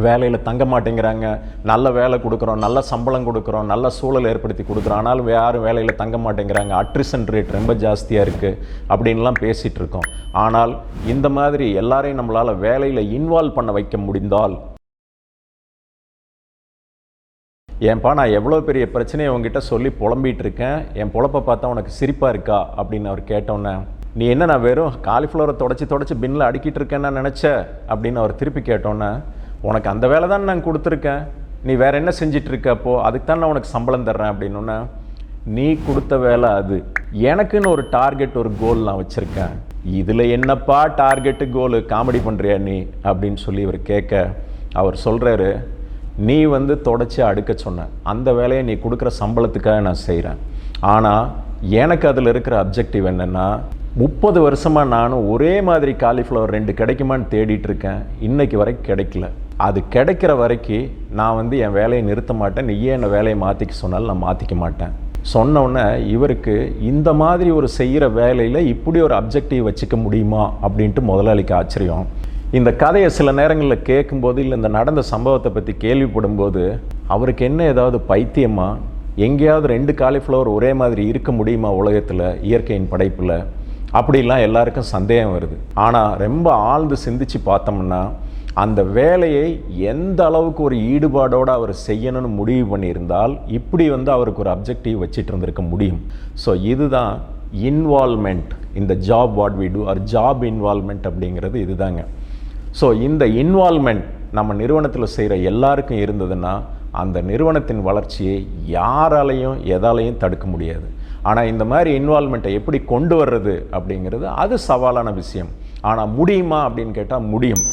வேலையில் தங்க மாட்டேங்கிறாங்க. நல்ல வேலை கொடுக்குறோம், நல்ல சம்பளம் கொடுக்குறோம், நல்ல சூழல் ஏற்படுத்தி கொடுக்குறோம், ஆனாலும் யாரும் வேலையில் தங்க மாட்டேங்கிறாங்க, அட்ரிஷன் ரேட் ரொம்ப ஜாஸ்தியாக இருக்குது அப்படின்லாம் பேசிகிட்டு இருக்கோம். ஆனால் இந்த மாதிரி எல்லாரையும் நம்மளால் வேலையில் இன்வால்வ் பண்ண வைக்க முடிந்தால், ஏன்பா நான் எவ்வளோ பெரிய பிரச்சனையை உங்ககிட்ட சொல்லி புலம்பிகிட்டு இருக்கேன், என் பொழப்பை பார்த்தா உனக்கு சிரிப்பாக இருக்கா அப்படின்னு அவர் கேட்டோன்னே, நீ என்ன நான் வெறும் காலிஃப்ளவரை தொடச்சி பின்னில் அடுக்கிட்டு இருக்கேன்னு நினச்ச அப்படின்னு அவர் திருப்பி கேட்டோன்னே, உனக்கு அந்த வேலை தான் நான் கொடுத்துருக்கேன், நீ வேற என்ன செஞ்சிட்டு இருக்க, அப்போது அதுக்கு தான் நான் உனக்கு சம்பளம் தர்றேன் அப்படின்னோன்னே, நீ கொடுத்த வேலை அது, எனக்குன்னு ஒரு டார்கெட் ஒரு கோல் நான் வச்சுருக்கேன், இதில் என்னப்பா டார்கெட்டு கோலு, காமெடி பண்ணுறியா நீ அப்படின்னு சொல்லி இவர் கேட்க, அவர் சொல்கிறாரு, நீ தொடச்சி அடுக்க சொன்ன அந்த வேலையை நீ கொடுக்குற சம்பளத்துக்காக நான் செய்கிறேன். ஆனால் எனக்கு அதில் இருக்கிற அப்ஜெக்டிவ் என்னென்னா, 30 வருஷமாக நானும் ஒரே மாதிரி காலிஃப்ளவர் 2 கிடைக்குமான்னு தேடிட்டு இருக்கேன், இன்னைக்கு வரைக்கும் கிடைக்கல. அது கிடைக்கிற வரைக்கும் நான் என் வேலையை நிறுத்த மாட்டேன், நீயே என்னை வேலையை மாற்றிக்க சொன்னாலும் நான் மாற்றிக்க மாட்டேன் சொன்னோன்னே, இவருக்கு இந்த மாதிரி ஒரு செய்கிற வேலையில் இப்படி ஒரு அப்ஜெக்டிவ் வச்சுக்க முடியுமா அப்படின்ட்டு முதலாளிக்கு ஆச்சரியம். இந்த கதையை சில நேரங்களில் கேட்கும்போது, இல்லை இந்த நடந்த சம்பவத்தை பற்றி கேள்விப்படும்போது, அவருக்கு என்ன ஏதாவது பைத்தியமா, எங்கேயாவது 2 காலிஃப்ளவர் ஒரே மாதிரி இருக்க முடியுமா உலகத்தில், இயற்கையின் படைப்பில், அப்படிலாம் எல்லாருக்கும் சந்தேகம் வருது. ஆனால் ரொம்ப ஆழ்ந்து சிந்திச்சு பார்த்தோம்னா, அந்த வேலையை எந்த அளவுக்கு ஒரு ஈடுபாடோடு அவர் செய்யணும்னு முடிவு பண்ணியிருந்தால் இப்படி அவருக்கு ஒரு அப்ஜெக்டிவ் வச்சுட்டு இருந்திருக்க முடியும். ஸோ இதுதான் இன்வால்மெண்ட், இந்த job what we do our job involvement அப்படிங்கிறது இதுதாங்க. ஸோ இந்த இன்வால்மெண்ட் நம்ம நிறுவனத்தில் செய்கிற எல்லாருக்கும் இருந்ததுன்னா அந்த நிறுவனத்தின் வளர்ச்சியை யாராலையும் எதாலையும் தடுக்க முடியாது. ஆனால் இந்த மாதிரி இன்வால்மெண்ட்டை எப்படி கொண்டு வர்றது அப்படிங்கிறது அது சவாலான விஷயம். ஆனால் முடியுமா அப்படின்னு கேட்டால் முடியும்.